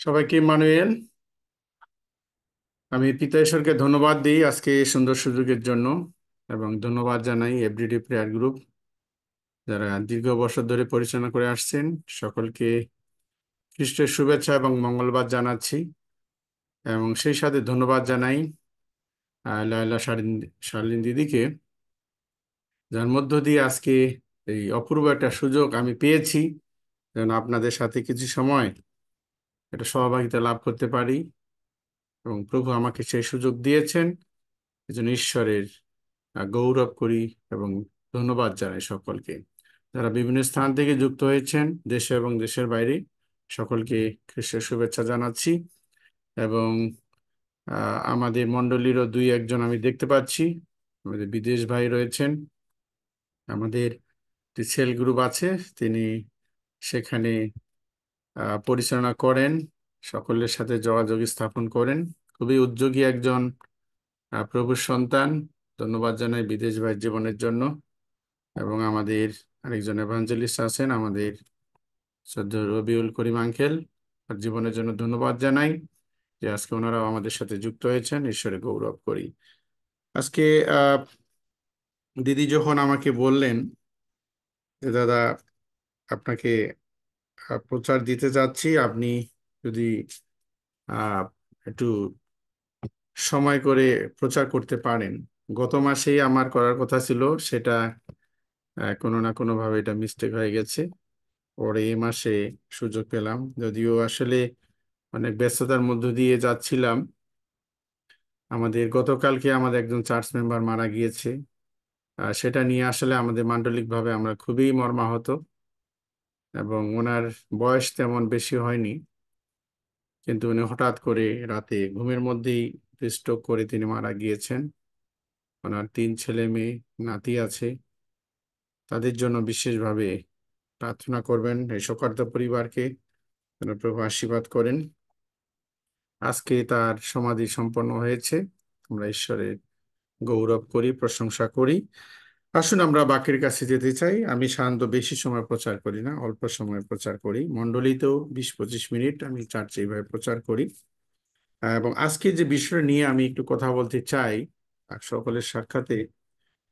সবাইকে ইমানুয়েল। আমি পিতা ঈশ্বরকে ধন্যবাদ দিই আজকে এই সুন্দর সুযোগের জন্য, এবং ধন্যবাদ জানাই এভরিডে প্রেয়ার গ্রুপ যারা দীর্ঘ বছর ধরে পরিচালনা করে আসছেন। সকলকে খ্রিস্টের শুভেচ্ছা এবং মঙ্গলবার জানাচ্ছি, এবং সেই সাথে ধন্যবাদ জানাই লায়লা শারলিন দিদিকে, যার মধ্য দিয়ে আজকে এই অপূর্ব একটা সুযোগ আমি পেয়েছি যেন আপনাদের সাথে কিছু সময় এটা সহভাগিতা লাভ করতে পারি, এবং প্রভু আমাকে সেই সুযোগ দিয়েছেন। এজন্য ঈশ্বরের গৌরব করি এবং ধন্যবাদ জানাই সকলকে যারা বিভিন্ন স্থান থেকে যুক্ত হয়েছেন, দেশে এবং দেশের বাইরে। সকলকে খ্রিস্টের শুভেচ্ছা জানাচ্ছি, এবং আমাদের মণ্ডলীরও দুই একজন আমি দেখতে পাচ্ছি, আমাদের বিদেশ ভাই রয়েছেন। আমাদের একটি সেল গ্রুপ আছে, তিনি সেখানে পরিচালনা করেন, সকলের সাথে যোগাযোগ স্থাপন করেন। খুবই উদ্যোগী একজন প্রভুর সন্তান। ধন্যবাদ জানাই বিদেশ ভাই জীবনের জন্য। এবং আমাদের আরেকজন এভাঞ্জেলিস্ট আছেন, আমাদের শ্রদ্ধেয় রবিউল করিম আঙ্কেল, আর জীবনের জন্য ধন্যবাদ জানাই যে আজকে ওনারাও আমাদের সাথে যুক্ত হয়েছেন। ঈশ্বরে গৌরব করি। আজকে আহ দিদি যখন আমাকে বললেন যে দাদা, আপনাকে প্রচার দিতে যাচ্ছি, আপনি যদি আহ একটু সময় করে প্রচার করতে পারেন। গত মাসেই আমার করার কথা ছিল, সেটা কোনো না কোনো ভাবে এটা মিস্টেক হয়ে গেছে। পরে এই মাসে সুযোগ পেলাম, যদিও আসলে অনেক ব্যস্ততার মধ্য দিয়ে যাচ্ছিলাম। আমাদের গতকালকে আমাদের একজন চার্চ মেম্বার মারা গিয়েছে। সেটা নিয়ে আসলে আমাদের মান্ডলিকভাবে আমরা খুবই মর্মাহত, এবং ওনার বয়স তেমন বেশি হয়নি, কিন্তু উনি হঠাৎ করে রাতে ঘুমের মধ্যেই স্ট্রোক করে তিনি মারা গিয়েছেন। ওনার তিন ছেলে মেয়ে, নাতি আছে। তাদের জন্য বিশেষভাবে প্রার্থনা করবেন এই শোকার্ত পরিবারকে, যেন প্রভু আশীর্বাদ করেন। আজকে তার সমাধি সম্পন্ন হয়েছে। আমরা ঈশ্বরের গৌরব করি, প্রশংসা করি। আসুন আমরা বাক্যের কাছে যেতে চাই। আমি সাধারণত বেশি সময় প্রচার করি না, অল্প সময় প্রচার করি। মণ্ডলীতেও 20-25 মিনিট আমি চার্চে এইভাবে প্রচার করি। এবং আজকে যে বিষয় নিয়ে আমি একটু কথা বলতে চাই সকলের সাক্ষাতে,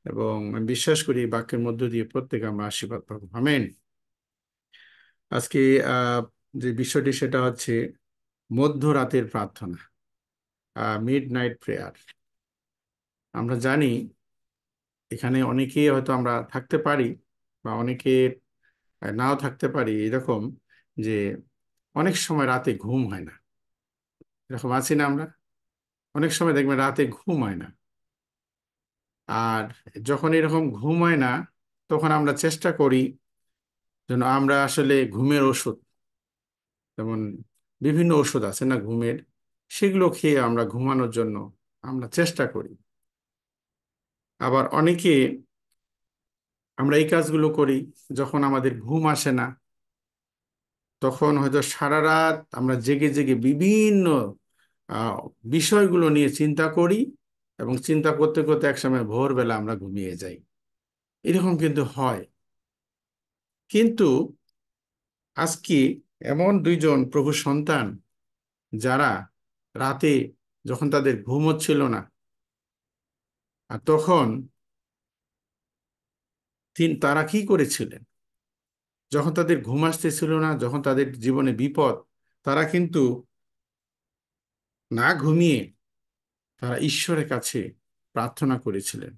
এবং আমি বিশ্বাস করি এই বাক্যের মধ্য দিয়ে প্রত্যেকে আমরা আশীর্বাদ পাবো। আমেন। আজকে আহ যে বিষয়টি সেটা হচ্ছে মধ্যরাতের প্রার্থনা, মিড নাইট প্রেয়ার। আমরা জানি এখানে অনেকেই হয়তো আমরা থাকতে পারি, বা অনেকে নাও থাকতে পারি এরকম, যে অনেক সময় রাতে ঘুম হয় না। এরকম আছি না আমরা? অনেক সময় দেখবেন রাতে ঘুম হয় না। আর যখন এরকম ঘুম হয় না, তখন আমরা চেষ্টা করি যেন আমরা আসলে ঘুমের ওষুধ, যেমন বিভিন্ন ওষুধ আছে না ঘুমের, সেগুলো খেয়ে আমরা ঘুমানোর জন্য আমরা চেষ্টা করি। আবার অনেকে আমরা এই কাজগুলো করি যখন আমাদের ঘুম আসে না, তখন হয়তো সারা রাত আমরা জেগে জেগে বিভিন্ন আহ, বিষয়গুলো নিয়ে চিন্তা করি, এবং চিন্তা করতে করতে একসময় ভোরবেলা আমরা ঘুমিয়ে যাই। এরকম কিন্তু হয়। কিন্তু আজকে এমন দুইজন প্রভু সন্তান যারা রাতে যখন তাদের ঘুম হচ্ছিল না, আর তখন তারা কি করেছিলেন, যখন তাদের ঘুম আসতেছিল না, যখন তাদের জীবনে বিপদ, তারা কিন্তু না ঘুমিয়ে তারা ঈশ্বরের কাছে প্রার্থনা করেছিলেন,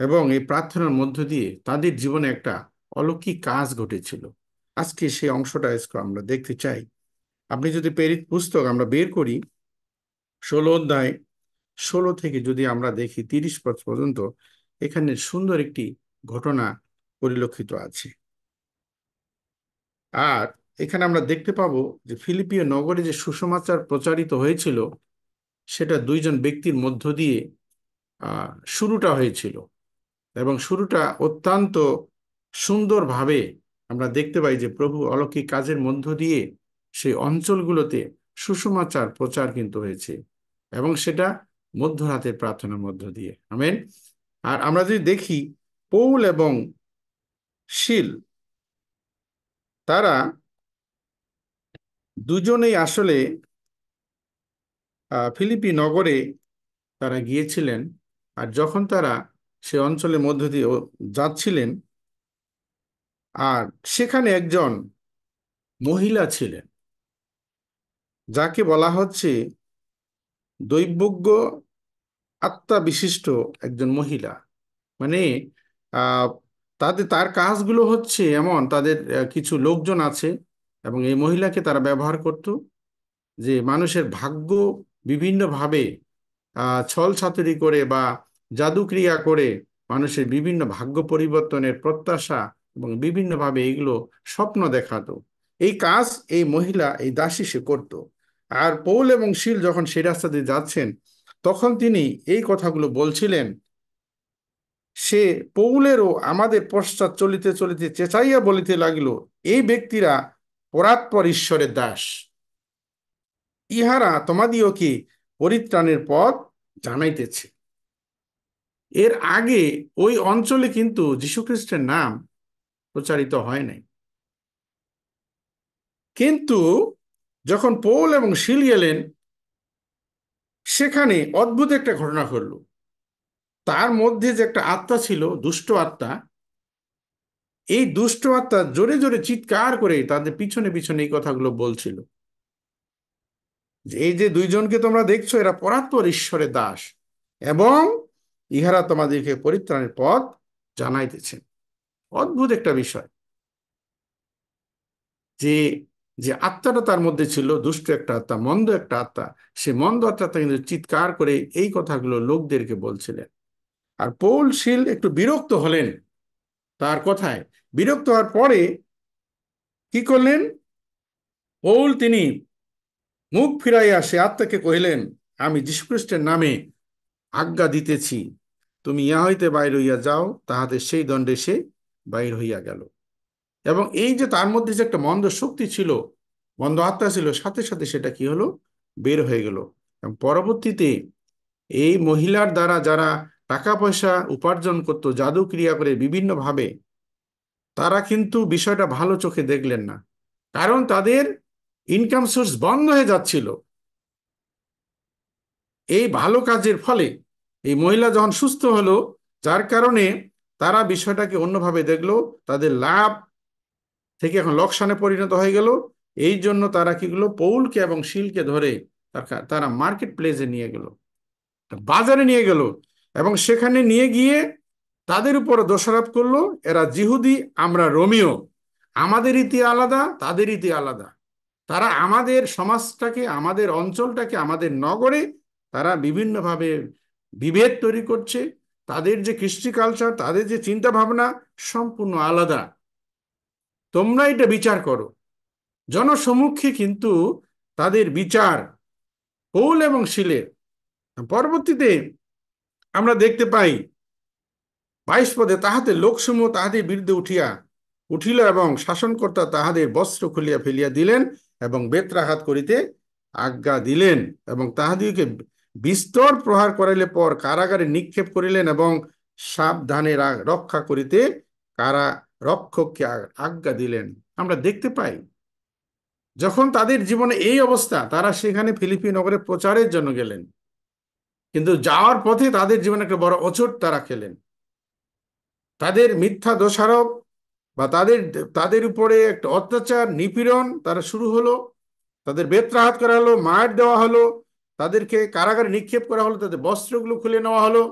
এবং এই প্রার্থনার মধ্য দিয়ে তাদের জীবনে একটা অলৌকিক কাজ ঘটেছিল। আজকে সেই অংশটা আজকে আমরা দেখতে চাই। আপনি যদি প্রেরিত পুস্তক আমরা বের করি, 16 অধ্যায় 16 থেকে যদি আমরা দেখি 30 পদ পর্যন্ত, এখানে সুন্দর একটি ঘটনা পরিলক্ষিত আছে। আর এখানে আমরা দেখতে পাবো যে ফিলিপিও নগরে যে সুসমাচার প্রচারিত হয়েছিল, সেটা দুইজন ব্যক্তির মধ্য দিয়ে শুরুটা হয়েছিল, এবং শুরুটা অত্যন্ত সুন্দরভাবে আমরা দেখতে পাই যে প্রভু অলৌকিক কাজের মধ্য দিয়ে সেই অঞ্চলগুলোতে সুসমাচার প্রচার কিন্তু হয়েছে, এবং সেটা মধ্যরাতের প্রার্থনার মধ্য দিয়ে। আমেন। আর আমরা যদি দেখি, পৌল এবং শিল, তারা দুজনেই আসলে ফিলিপি নগরে তারা গিয়েছিলেন। আর যখন তারা সে অঞ্চলের মধ্য দিয়ে যাচ্ছিলেন, আর সেখানে একজন মহিলা ছিলেন যাকে বলা হচ্ছে দৈবজ্ঞ আত্মা বিশিষ্ট একজন মহিলা। মানে আহ তার কাজগুলো হচ্ছে এমন, তাদের কিছু লোকজন আছে এবং এই মহিলাকে তারা ব্যবহার করত যে মানুষের ভাগ্য বিভিন্নভাবে ছল ছাতুরি করে বা জাদুক্রিয়া করে মানুষের বিভিন্ন ভাগ্য পরিবর্তনের প্রত্যাশা এবং বিভিন্নভাবে এইগুলো স্বপ্ন দেখাতো। এই কাজ এই মহিলা, এই দাসী সে করত। আর পৌল এবং শীল যখন সেই রাস্তা দিয়ে যাচ্ছেন, তখন তিনি এই কথাগুলো বলছিলেন। সে পৌলেরও আমাদের পশ্চাৎ চলিতে চলিতে চেঁচাইয়া বলিতে লাগিল, এই ব্যক্তিরা পরাৎপর ঈশ্বরের দাস, ইহারা তোমাদিওকে পরিত্রাণের পথ জানাইতেছে। এর আগে ওই অঞ্চলে কিন্তু যীশুখ্রিস্টের নাম প্রচারিত হয় নাই। কিন্তু যখন পৌল এবং শীল গেলেন, সেখানে অদ্ভুত একটা ঘটনা ঘটল। তার মধ্যে যে একটা আত্মা ছিল, দুষ্ট আত্মা, এই দুষ্ট আত্মা জোরে জোরে চিৎকার করে তাদের পিছনে পিছনে এই কথাগুলো বলছিল যে এই যে দুইজনকে তোমরা দেখছো, এরা পরাৎপর ঈশ্বরের দাস এবং ইহারা তোমাদেরকে পরিত্রাণের পথ জানাইতেছেন। অদ্ভুত একটা বিষয় যে যে আত্মাটা তার মধ্যে ছিল, দুষ্ট একটা আত্মা, মন্দ একটা আত্মা, সে মন্দ আত্মাটা কিন্তু চিৎকার করে এই কথাগুলো লোকদেরকে বলছিলেন। আর পৌল শীল একটু বিরক্ত হলেন তার কথায়। বিরক্ত হওয়ার পরে কি করলেন? পৌল তিনি মুখ ফিরাইয়া সে আত্মাকে কহিলেন, আমি যীশুখ্রিস্টের নামে আজ্ঞা দিতেছি, তুমি ইহা হইতে বাইর হইয়া যাও। তাহাতে সেই দণ্ডে সে বাইর হইয়া গেল। এবং এই যে তার মধ্যে যে একটা মন্দ শক্তি ছিল, মন্দ আত্মা ছিল, সাথে সাথে সেটা কি হলো? বের হয়ে গেল। এবং পরবর্তীতে এই মহিলার দ্বারা যারা টাকা পয়সা উপার্জন করত জাদু ক্রিয়া করে বিভিন্নভাবে, তারা কিন্তু বিষয়টা ভালো চোখে দেখলেন না, কারণ তাদের ইনকাম সোর্স বন্ধ হয়ে যাচ্ছিল। এই ভালো কাজের ফলে এই মহিলা যখন সুস্থ হলো, যার কারণে তারা বিষয়টাকে অন্যভাবে দেখলো, তাদের লাভ থেকে এখন লোকসানে পরিণত হয়ে গেল। এই জন্য তারা কি করলো? পৌলকে এবং শীলকে ধরে তারা মার্কেট প্লেসে নিয়ে গেল, বাজারে নিয়ে গেল, এবং সেখানে নিয়ে গিয়ে তাদের উপর দোষারোপ করলো, এরা জিহুদি, আমরা রোমিও, আমাদের রীতি আলাদা, তাদের রীতি আলাদা। তারা আমাদের সমাজটাকে, আমাদের অঞ্চলটাকে, আমাদের নগরে তারা বিভিন্নভাবে বিভেদ তৈরি করছে। তাদের যে কৃষ্টি কালচার, তাদের যে চিন্তা ভাবনা সম্পূর্ণ আলাদা। তোমরা এটা বিচার করো। জনসম্মুখে কিন্তু তাদের বিচার পৌল এবং শীলের। পরবর্তীতে আমরা দেখতে পাই 22 পদে, তাহাতে লোকসমূহ তাহাদের বিরুদ্ধে উঠিল এবং শাসনকর্তা তাহাদের বস্ত্র খুলিয়া ফেলিয়া দিলেন এবং বেত্রাঘাত করিতে আজ্ঞা দিলেন এবং তাহাদিগকে বিস্তর প্রহার করাইলে পর কারাগারে নিক্ষেপ করিলেন এবং সাবধানে রক্ষা করিতে কারা রক্ষককে আজ্ঞা দিলেন। আমরা দেখতে পাই যখন তাদের জীবনে এই অবস্থা, তারা সেখানে ফিলিপি নগরে প্রচারের জন্য গেলেন, কিন্তু যাওয়ার পথে তাদের জীবনে একটা বড় হোঁচট তারা খেলেন। তাদের মিথ্যা দোষারোপ বা তাদের উপরে একটা অত্যাচার নিপীড়ন তারা শুরু হলো, তাদের বেত্রাঘাত করা হলো, মার দেওয়া হলো, তাদেরকে কারাগারে নিক্ষেপ করা হলো, তাদের বস্ত্রগুলো খুলে নেওয়া হলো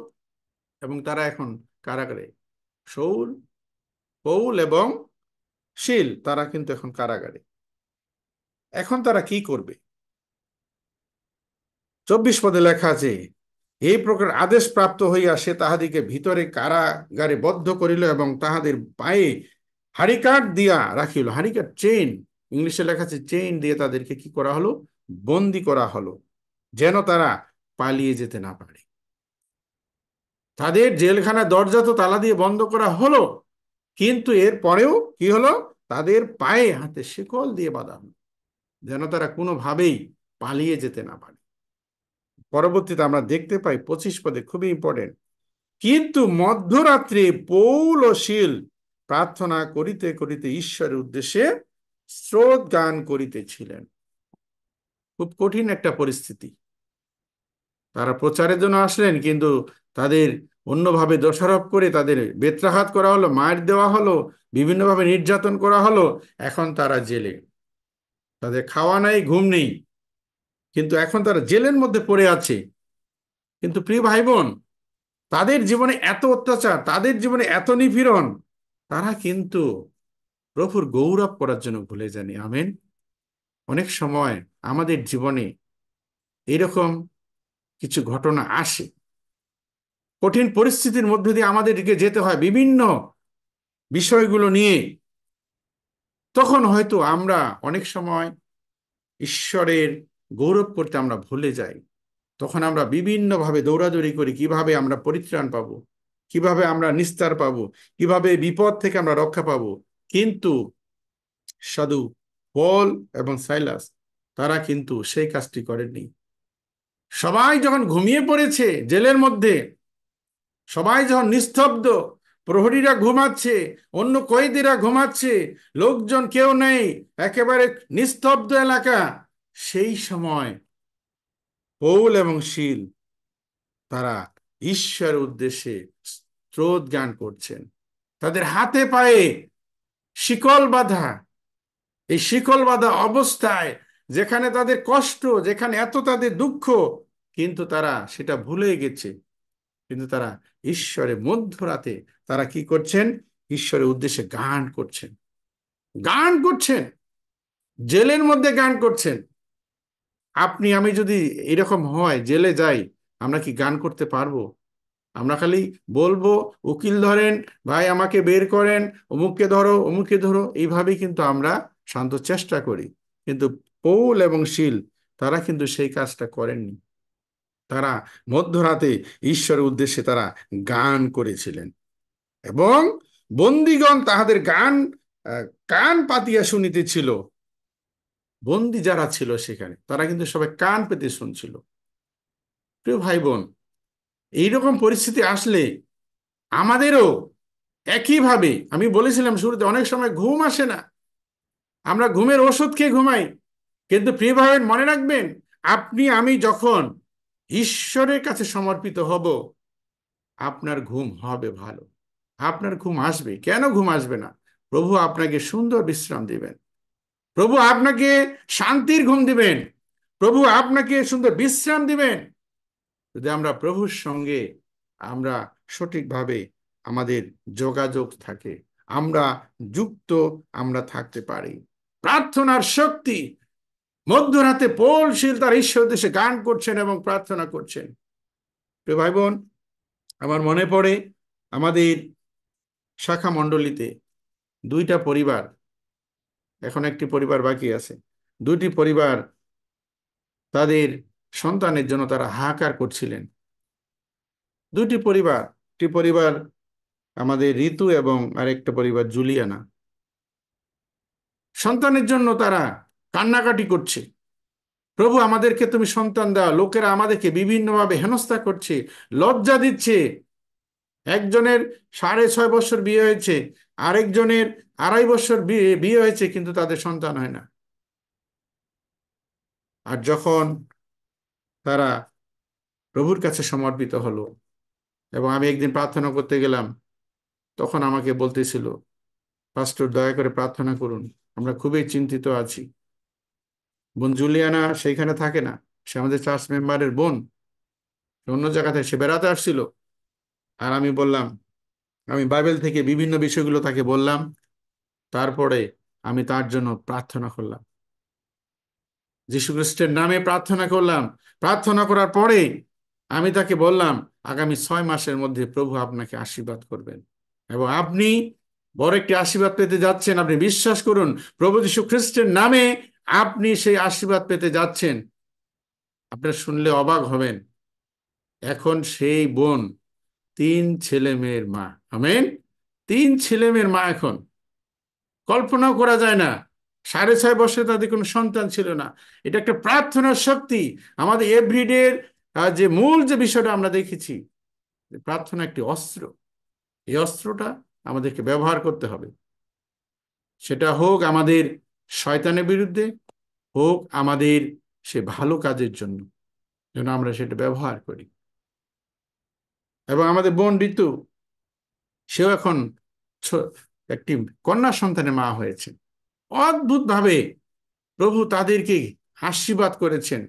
এবং তারা এখন কারাগারে। শৌল, পৌল এবং শীল তারা কিন্তু এখন কারাগারে। এখন তারা কি করবে? 24 পদে লেখা আছে, এই প্রকার আদেশ প্রাপ্ত হইয়া সে তাহাদিকে ভিতরে কারাগারে বদ্ধ করিল এবং তাহাদের পায়ে হারিকাট দিয়া রাখিল। হারিকাট, চেইন, ইংলিশে লেখা আছে চেইন দিয়ে তাদেরকে কি করা হলো? বন্দি করা হলো, যেন তারা পালিয়ে যেতে না পারে। তাদের জেলখানার দরজা তো তালা দিয়ে বন্ধ করা হলো, কিন্তু এর পরেও কি হলো? তাদের পায়ে হাতে শিকল দিয়ে বাঁধা হলো, যেন তারা কোনোভাবেই পালিয়ে যেতে না পারে। পরবর্তীতে আমরা দেখতে পাই 25 পদে, খুবই ইম্পর্টেন্ট, কিন্তু মধ্যরাত্রে পৌল ও শীল প্রার্থনা করিতে করিতে ঈশ্বরের উদ্দেশ্যে স্রোত গান করিতেছিলেন। খুব কঠিন একটা পরিস্থিতি। তারা প্রচারের জন্য আসলেন, কিন্তু তাদের অন্যভাবে দোষারোপ করে তাদের বেত্রাঘাত করা হলো, মার দেওয়া হলো, বিভিন্নভাবে নির্যাতন করা হলো। এখন তারা জেলে, তাদের খাওয়া নাই, ঘুম নেই, কিন্তু এখন তারা জেলের মধ্যে পড়ে আছে। কিন্তু প্রিয় ভাই বোন, তাদের জীবনে এত অত্যাচার, তাদের জীবনে এত নিপীড়ন, তারা কিন্তু প্রভুর গৌরব করার জন্য ভুলে যায়নি। আমেন। অনেক সময় আমাদের জীবনে এরকম কিছু ঘটনা আসে, কঠিন পরিস্থিতির মধ্যে দিয়ে আমাদেরকে যেতে হয় বিভিন্ন বিষয়গুলো নিয়ে। তখন হয়তো আমরা অনেক সময় ঈশ্বরের গৌরব করতে আমরা ভুলে যাই। তখন আমরা বিভিন্নভাবে দৌড়াদৌড়ি করি, কিভাবে আমরা পরিত্রাণ পাবো, কিভাবে আমরা নিস্তার পাবো, কিভাবে বিপদ থেকে আমরা রক্ষা পাবো। কিন্তু সাধু পল এবং সাইলাস, তারা কিন্তু সেই কাজটি করেননি। সবাই যখন ঘুমিয়ে পড়েছে জেলের মধ্যে, সবাই যখন নিস্তব্ধ, প্রহরীরা ঘুমাচ্ছে, অন্য কয়েদিরা ঘুমাচ্ছে, লোকজন কেউ নেই, একেবারে নিস্তব্ধ এলাকা, সেই সময় পৌল এবং শীল তারা ঈশ্বরের উদ্দেশ্যে স্রোত গান করছেন। তাদের হাতে পায়ে শিকল বাঁধা, এই শিকল বাঁধা অবস্থায়, যেখানে তাদের কষ্ট, যেখানে এত তাদের দুঃখ, কিন্তু তারা সেটা ভুলে গেছে। কিন্তু তারা ঈশ্বরের মধ্যরাতে তারা কি করছেন? ঈশ্বরের উদ্দেশ্যে গান করছেন, গান করছেন, জেলের মধ্যে গান করছেন। আপনি আমি যদি এরকম হয়, জেলে যাই, আমরা কি গান করতে পারবো? আমরা খালি বলবো, উকিল ধরেন, ভাই আমাকে বের করেন, অমুককে ধরো, অমুককে ধরো, এইভাবেই কিন্তু আমরা শান্ত চেষ্টা করি। কিন্তু পৌল এবং শীল, তারা কিন্তু সেই কাজটা করেননি। তারা মধ্যরাতে ঈশ্বরের উদ্দেশ্যে তারা গান করেছিলেন, এবং বন্দিগণ তাহাদের গান কান পাতিয়া শুনিতেছিল। বন্দি যারা ছিল সেখানে, তারা কিন্তু সবাই কান পেতে শুনছিল। প্রিয় ভাই বোন, এইরকম পরিস্থিতি আসলে আমাদেরও একইভাবে, আমি বলেছিলাম শুরুতে, অনেক সময় ঘুম আসে না, আমরা ঘুমের ওষুধ খেয়ে ঘুমাই। কিন্তু প্রিয় ভাই বোন, মনে রাখবেন, আপনি আমি যখন ঈশ্বরের কাছে সমর্পিত হব, আপনার ঘুম হবে ভালো, আপনার ঘুম আসবে। কেন ঘুম আসবে না? প্রভু আপনাকে সুন্দর বিশ্রাম দিবেন, প্রভু আপনাকে শান্তির ঘুম দিবেন, প্রভু আপনাকে সুন্দর বিশ্রাম দিবেন, যদি আমরা প্রভুর সঙ্গে আমরা সঠিকভাবে আমাদের যোগাযোগ থাকে, আমরা যুক্ত আমরা থাকতে পারি। প্রার্থনার শক্তি, মধ্যরাতে পৌলশীল তার ঈশ্বর উদ্দেশ্যে গান করছেন এবং প্রার্থনা করছেন। প্রিয় ভাই বোন, আমার মনে পড়ে আমাদের শাখা মণ্ডলীতে দুইটা পরিবার, এখন একটি পরিবার বাকি আছে, দুইটি পরিবার তাদের সন্তানের জন্য তারা হাহাকার করছিলেন। দুইটি পরিবার, একটি পরিবার আমাদের ঋতু এবং আরেকটা পরিবার জুলিয়ানা, সন্তানের জন্য তারা কান্নাকাটি করছে। প্রভু আমাদেরকে তুমি সন্তান দাও, লোকেরা আমাদেরকে বিভিন্নভাবে হেনস্থা করছে, লজ্জা দিচ্ছে। একজনের 6.5 বছর বিয়ে হয়েছে, আরেকজনের 2.5 বছর বিয়ে হয়েছে, কিন্তু তাদের সন্তান হয় না। আর যখন তারা প্রভুর কাছে সমর্পিত হলো, এবং আমি একদিন প্রার্থনা করতে গেলাম, তখন আমাকে বলতেছিল, পাস্টর দয়া করে প্রার্থনা করুন, আমরা খুবই চিন্তিত আছি। বোন জুলিয়ানা সেইখানে থাকে না, সে আমাদের চার্চ মেম্বারের বোন, অন্য জায়গা থেকে সে বেড়াতে আসছিল। আর আমি বললাম, আমি বাইবেল থেকে বিভিন্ন বিষয়গুলো তাকে বললাম, তারপরে আমি তার জন্য প্রার্থনা করলাম, যীশু খ্রিস্টের নামে প্রার্থনা করলাম। প্রার্থনা করার পরে আমি তাকে বললাম, আগামী 6 মাসের মধ্যে প্রভু আপনাকে আশীর্বাদ করবেন, এবং আপনি বড় একটি আশীর্বাদ পেতে যাচ্ছেন। আপনি বিশ্বাস করুন, প্রভু যীশু খ্রিস্টের নামে আপনি সেই আশীর্বাদ পেতে যাচ্ছেন। আপনারা শুনলে অবাক হবেন, এখন সেই বোন 3 ছেলে মেয়ের মা। আমেন। 3 ছেলে মেয়ের মা এখন, কল্পনাও করা যায় না। 6.5 বছরে তাদের কোনো সন্তান ছিল না। এটা একটা প্রার্থনার শক্তি। আমাদের এভরিডে যে মূল যে বিষয়টা আমরা দেখেছি, প্রার্থনা একটি অস্ত্র। এই অস্ত্রটা আমাদেরকে ব্যবহার করতে হবে। সেটা হোক আমাদের শয়তানের বিরুদ্ধে, হোক আমাদের সে ভালো কাজের জন্য, যেন আমরা সেটা ব্যবহার করি। এবং আমাদের বোন ঋতু, সেও এখন একটি কন্যা সন্তানের মা হয়েছে। অদ্ভুতভাবে প্রভু তাদেরকে আশীর্বাদ করেছেন।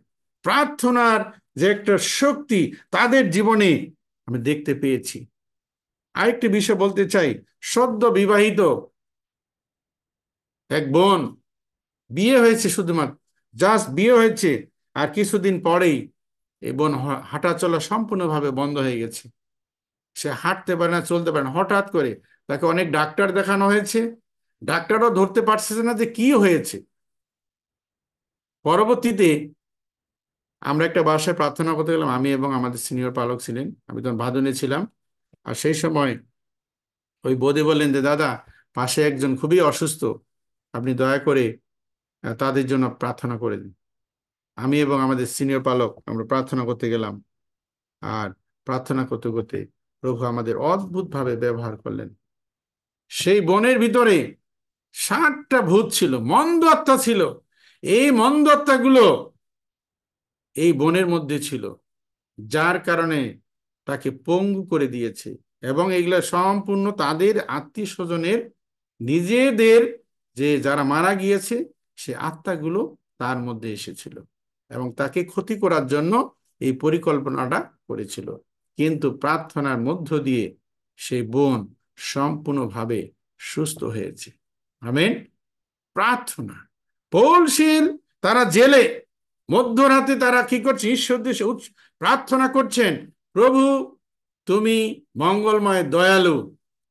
প্রার্থনার যে একটা শক্তি তাদের জীবনে আমি দেখতে পেয়েছি। আরেকটি বিষয় বলতে চাই, সদ্য বিবাহিত এক বোন, বিয়ে হয়েছে, শুধুমাত্র জাস্ট বিয়ে হয়েছে, আর কিছুদিন পরেই এই বোন হাঁটা চলা সম্পূর্ণভাবে বন্ধ হয়ে গেছে। সে হাঁটতে পারে না, চলতে পারে না। হঠাৎ করে তাকে অনেক ডাক্তার দেখানো হয়েছে, ডাক্তারও ধরতে পারছে না যে কি হয়েছে। পরবর্তীতে আমরা একটা বাসায় প্রার্থনা করতে গেলাম, আমি এবং আমাদের সিনিয়র পালক ছিলেন, আমি তখন ভাদনে ছিলাম। আর সেই সময় ওই বৌদি বললেন যে, দাদা, পাশে একজন খুবই অসুস্থ, আপনি দয়া করে তাদের জন্য প্রার্থনা করে দিন। আমি এবং আমাদের সিনিয়র পালক আমরা প্রার্থনা করতে গেলাম। আর প্রার্থনা করতে করতে প্রভু আমাদের অদ্ভুতভাবে ব্যবহার করলেন। সেই বনের ভিতরে 60টা ভূত ছিল, মন্দ আত্মা ছিল। এই মন্দ আত্মাগুলো এই বনের মধ্যে ছিল, যার কারণে তাকে পঙ্গু করে দিয়েছে। এবং এগুলা সম্পূর্ণ তাদের আত্মীয় স্বজনের, নিজেদের, যে যারা মারা গিয়েছে সে আত্মাগুলো তার মধ্যে এসেছিল এবং তাকে ক্ষতি করার জন্য এই পরিকল্পনাটা করেছিল। কিন্তু প্রার্থনার মধ্য দিয়ে সেই বোন সম্পূর্ণভাবে সুস্থ হয়েছে। আমেন। প্রার্থনা। পৌলশীল তারা জেলে, মধ্যরাতে তারা কি করছে? ঈশ্বর দেশে প্রার্থনা করছেন, প্রভু তুমি মঙ্গলময়, দয়ালু,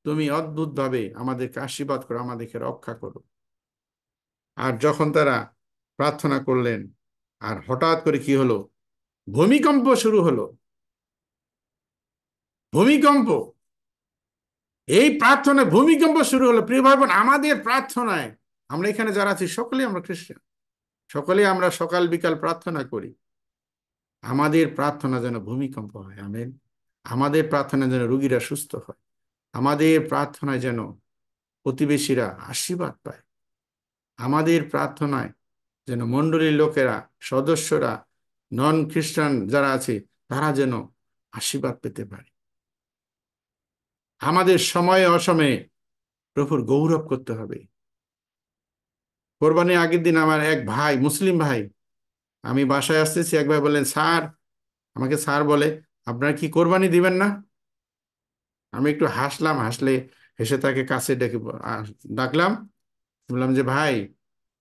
তুমি অদ্ভুতভাবে আমাদেরকে আশীর্বাদ করো, আমাদেরকে রক্ষা করো। আর যখন তারা প্রার্থনা করলেন, আর হঠাৎ করে কি হলো? ভূমিকম্প শুরু হলো। ভূমিকম্প, এই প্রার্থনায় ভূমিকম্প শুরু হলো। প্রিয় ভাই বোন, আমাদের প্রার্থনায়, আমরা এখানে যারা আছি সকলেই আমরা খ্রিস্টান, সকলেই আমরা সকাল বিকাল প্রার্থনা করি। আমাদের প্রার্থনা যেন ভূমিকম্প হয়। আমেন। আমাদের প্রার্থনা যেন রোগীরা সুস্থ হয়। আমাদের প্রার্থনায় যেন প্রতিবেশীরা আশীর্বাদ পায়। আমাদের প্রার্থনায় যেন মণ্ডলীর লোকেরা, সদস্যরা, নন খ্রিস্টান যারা আছে, তারা যেন আশীর্বাদ পেতে পারে। আমাদের সময়ে অসময়ে প্রভুর গৌরব করতে হবে। কোরবানির আগের দিন আমার এক ভাই, মুসলিম ভাই, আমি বাসায় আসতেছি, এক ভাই বললেন, স্যার, আমাকে স্যার বলে, আপনারা কি কোরবানি দিবেন না? আমি একটু হাসলাম, হাসলে হেসে তাকে কাছে ডেকে ডাকলাম, বললাম যে, ভাই,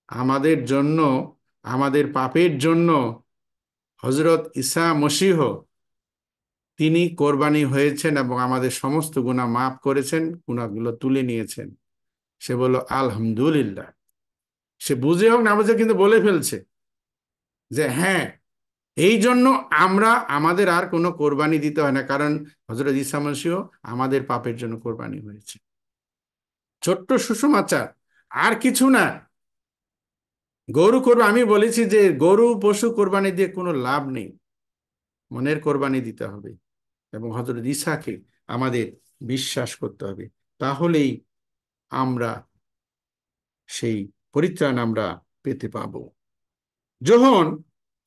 আমাদের জন্য, আমাদের পাপের জন্য হজরত ঈসা মসীহ তিনি কোরবানি হয়েছেন এবং আমাদের সমস্ত গুনাহ মাফ করেছেন, গুনাহগুলো তুলে নিয়েছেন। সে বলল, আলহামদুলিল্লাহ। সে বুঝে হোক না বুঝে কিন্তু বলে ফেলছে যে হ্যাঁ, এই জন্য আমরা, আমাদের আর কোনো কোরবানি দিতে হয় না, কারণ হযরত ঈসা মসীহ আমাদের পাপের জন্য কোরবানি হয়েছে। ছোট্ট সুসমাচার, আর কিছু না। গরু করবো, আমি বলেছি যে গরু পশু কোরবানি দিয়ে কোনো লাভ নেই, মনের কোরবানি দিতে হবে এবং হযরত ঈসাকে আমাদের বিশ্বাস করতে হবে। তাহলেই আমরা সেই পরিত্রাণ আমরা পেতে পাবো। যখন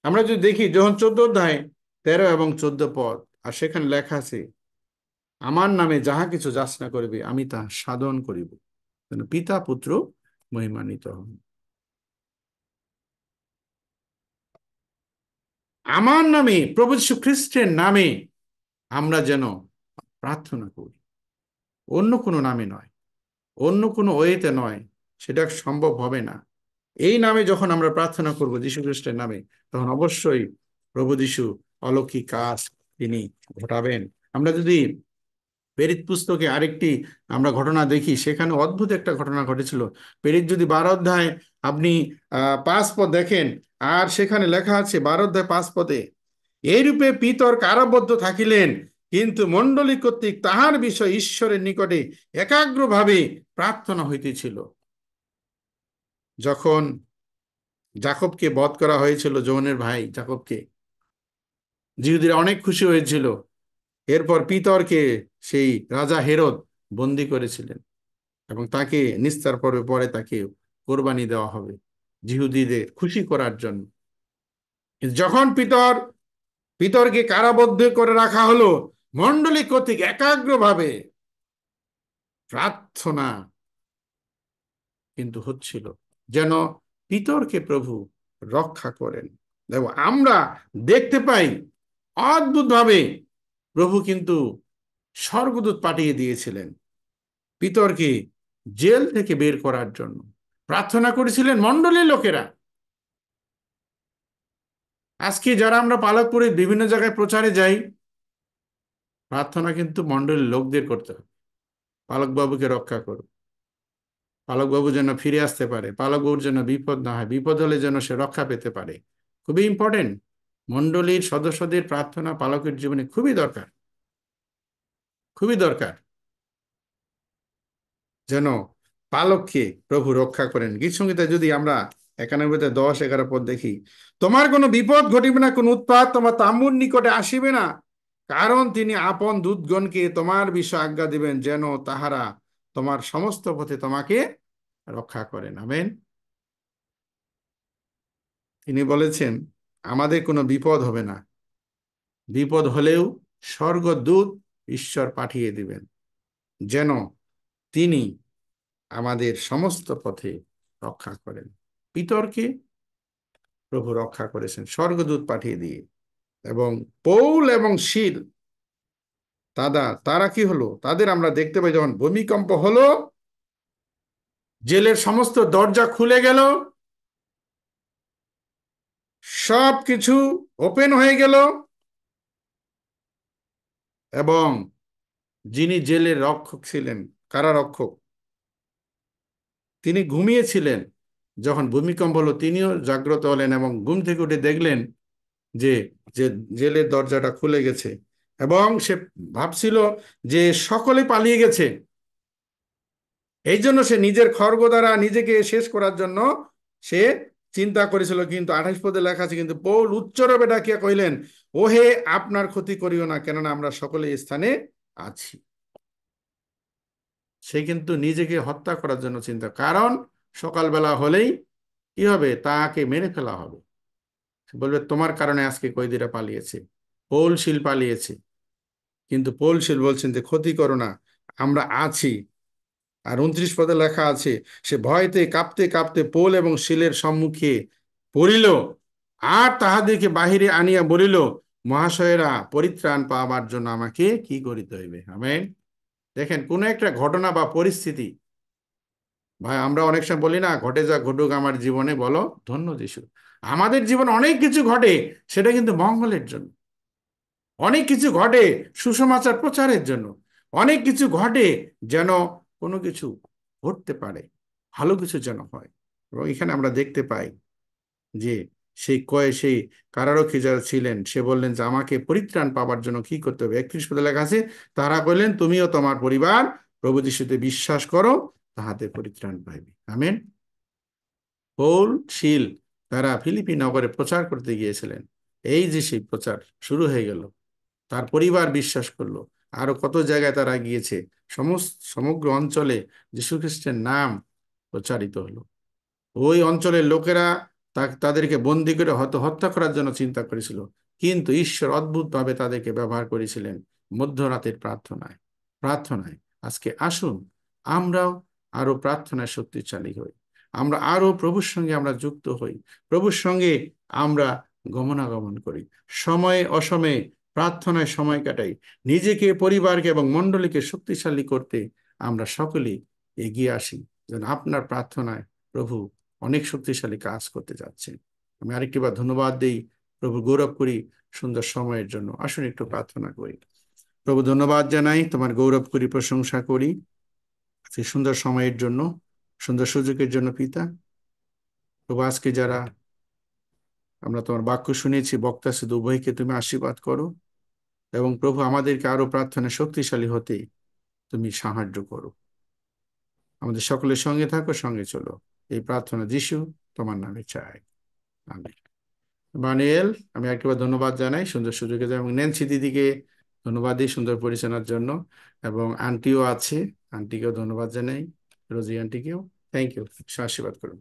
আমরা যদি দেখি, যখন 14 অধ্যায় 13 এবং 14 পদ, আর সেখানে লেখা আছে, আমার নামে যাহা কিছু যাচনা করিবে আমি তা সাধন করিব, যেন পিতা পুত্র মহিমান্বিত হন। আমার নামে, প্রভু যীশু খ্রিস্টের নামে আমরা যেন প্রার্থনা করি, অন্য কোনো নামে নয়, অন্য কোনো ওয়েতে নয়, সেটা সম্ভব হবে না। এই নামে যখন আমরা প্রার্থনা করব, যীশু খ্রিস্টের নামে, তখন অবশ্যই প্রভু যীশু অলৌকিক কাজ তিনি ঘটাবেন। আমরা যদি প্রেরিত পুস্তকে আরেকটি আমরা ঘটনা দেখি, সেখানে অদ্ভুত একটা ঘটনা ঘটেছিল। প্রেরিত যদি 12 অধ্যায় আপনি 5 পদ দেখেন, আর সেখানে লেখা আছে 12 অধ্যায় 5 পদে, এইরূপে পিতর কারাবদ্ধ থাকিলেন, কিন্তু মণ্ডলী কর্তৃক তাহার বিষয় ঈশ্বরের নিকটে একাগ্রভাবে প্রার্থনা হইতেছিল। যখন যাকবকে বধ করা হয়েছিল, যোহনের ভাই যাকবকে, জিহুদীরা অনেক খুশি হয়েছিল। এরপর পিতরকে সেই রাজা হেরোদ বন্দী করেছিলেন এবং তাকে নিস্তার পর্বে পরে তাকে কোরবানি দেওয়া হবে জিহুদীদের খুশি করার জন্য। যখন পিতরকে কারাবদ্ধ করে রাখা হলো, মণ্ডলী কর্তৃক একাগ্রভাবে প্রার্থনা কিন্তু হচ্ছিল যেন পিতরকে প্রভু রক্ষা করেন। দেখো, আমরা দেখতে পাই অদ্ভুতভাবে প্রভু কিন্তু স্বর্গদূত পাঠিয়ে দিয়েছিলেন পিতরকে জেল থেকে বের করার জন্য। প্রার্থনা করেছিলেন মণ্ডলীর লোকেরা। আজকে যারা আমরা পালকপুরে বিভিন্ন জায়গায় প্রচারে যাই, প্রার্থনা কিন্তু মণ্ডলীর লোকদের করতে হবে। পালকবাবুকে রক্ষা করো, পালকবাবু যেন ফিরে আসতে পারে, পালকবাবুর যেন বিপদ না হয়, বিপদ হলে যেন সে রক্ষা পেতে পারে। খুবই ইম্পর্টেন্ট। মণ্ডলীর সদস্যদের প্রার্থনা পালকের জীবনে খুবই দরকার, খুবই দরকার, যেন পালককে প্রভু রক্ষা করেন। গীতসংহিতা যদি আমরা 91-তে 10-11 পদ দেখি, তোমার কোনো বিপদ ঘটিবে না, কোন উৎপাত তোমার তাম্বুর নিকটে আসিবে না, কারণ তিনি আপন দূতগণকে তোমার বিষয়ে আজ্ঞা দিবেন, যেন তাহারা তোমার সমস্ত পথে তোমাকে রক্ষা করেন। আমেন। তিনি বলেছেন আমাদের কোনো বিপদ হবে না, বিপদ হলেও স্বর্গদূত ঈশ্বর পাঠিয়ে দিবেন, যেন তিনি আমাদের সমস্ত পথে রক্ষা করেন। পিতরকে প্রভু রক্ষা করেছেন স্বর্গদূত পাঠিয়ে দিয়ে। এবং পৌল এবং শীল তারা কি হলো, তাদের আমরা দেখতে পাই যখন ভূমিকম্প হলো, জেলের সমস্ত দরজা খুলে গেল, সব কিছু ওপেন হয়ে গেল, এবং যিনি জেলের রক্ষক ছিলেন, কারারক্ষক, তিনি ঘুমিয়েছিলেন। যখন ভূমিকম্প হলো তিনিও জাগ্রত হলেন এবং ঘুম থেকে উঠে দেখলেন যে যে জেলের দরজাটা খুলে গেছে, এবং সে ভাবছিল যে সকলে পালিয়ে গেছে। এই জন্য সে নিজের খড়গ দ্বারা নিজেকে শেষ করার জন্য সে চিন্তা করেছিল। কিন্তু 28 পদে লেখা আছে, কিন্তু পৌল উচ্চরবে ডাকিয়া কহিলেন, ওহে, আপনার ক্ষতি করিও না, কেননা আমরা সকলে এই স্থানে আছি। সে কিন্তু নিজেকে হত্যা করার জন্য চিন্তা, কারণ সকালবেলা হলেই কি হবে, তাকে মেরে ফেলা হবে। বলবে তোমার কারণে আজকে কয়েদিরা পালিয়েছে, পৌল শীল পালিয়েছে। কিন্তু পৌল শীল বলছেন যে ক্ষতি করো না, আমরা আছি। আর 29 পদে লেখা আছে, সে ভয়তে কাঁপতে কাঁপতে পৌল এবং শীলের সম্মুখে পড়িল, আর তাহাদেরকে বাহিরে আনিয়া বলিল, মহাশয়েরা, পরিত্রাণ পাওয়ার জন্য আমাকে কি করিতে হইবে। আমেন। দেখেন, কোন একটা ঘটনা বা পরিস্থিতি, ভাই আমরা অনেক সময় বলি না, ঘটে যা ঘটুক আমার জীবনে বলো ধন্য যিশু। আমাদের জীবনে অনেক কিছু ঘটে, সেটা কিন্তু মঙ্গলের জন্য। অনেক কিছু ঘটে সুসমাচার প্রচারের জন্য। অনেক কিছু ঘটে যেন কোনো কিছু ঘটতে পারে, ভালো কিছু যেন হয়। এবং এখানে আমরা দেখতে পাই যে সেই কারারক্ষী যারা ছিলেন, সে বললেন যে আমাকে পরিত্রাণ পাবার জন্য কি করতে হবে। 31 পদে লেখা আছে, তারা কইলেন, তুমিও তোমার পরিবার প্রভু যিশুতে বিশ্বাস করো, তাহাতে পরিত্রাণ পাইবে। আমেন। পৌল শীল তারা ফিলিপি নগরে প্রচার করতে গিয়েছিলেন। এই যে সেই প্রচার শুরু হয়ে গেল, তার পরিবার বিশ্বাস করলো। আরো কত জায়গায় তারা গিয়েছে, সমগ্র অঞ্চলে যীশু খ্রিস্টের নাম প্রচারিত হলো। ওই অঞ্চলের লোকেরা তাদেরকে বন্দি করে হত্যা করার জন্য চিন্তা করেছিল, কিন্তু ঈশ্বর অদ্ভুতভাবে তাদেরকে ব্যবহার করেছিলেন মধ্যরাতের প্রার্থনায়। প্রার্থনায় আজকে আসুন আমরাও আরো প্রার্থনায় শক্তিশালী হই, আমরা আরো প্রভুর সঙ্গে আমরা যুক্ত হই, প্রভুর সঙ্গে আমরা গমনাগমন করি, সময়ে অসময়ে প্রার্থনায় সময় কাটাই, নিজেকে, পরিবারকে এবং মণ্ডলীকে শক্তিশালী করতে আমরা সকলেই এগিয়ে আসি, যেন আপনার প্রার্থনায় প্রভু অনেক শক্তিশালী কাজ করতে যাচ্ছেন। আমি আরেকটিবার ধন্যবাদ দিই, প্রভু গৌরব করি সুন্দর সময়ের জন্য। আসুন একটু প্রার্থনা করি। প্রভু ধন্যবাদ জানাই, তোমার গৌরব করি, প্রশংসা করি সেই সুন্দর সময়ের জন্য, সুন্দর সুযোগের জন্য। পিতা প্রভু, আজকে যারা আমরা তোমার বাক্য শুনেছি, বক্তা শুধু উভয়কে তুমি আশীর্বাদ করো, এবং প্রভু আমাদেরকে আরো প্রার্থনায় শক্তিশালী হতে তুমি সাহায্য করো। আমাদের সকলের সঙ্গে থাকো, সঙ্গে চলো, এই প্রার্থনা যিশু তোমার নামে চাই। আমিন। বানিয়েল, আমি একবার ধন্যবাদ জানাই সুন্দর সুযোগে, এবং ন্যান্সি দিদিকে ধন্যবাদ দিই সুন্দর পরিচালনার জন্য, এবং আন্টিও আছে, আন্টিকেও ধন্যবাদ জানাই, রোজি আন্টিকেও। Thank you. আশীর্বাদ করুন।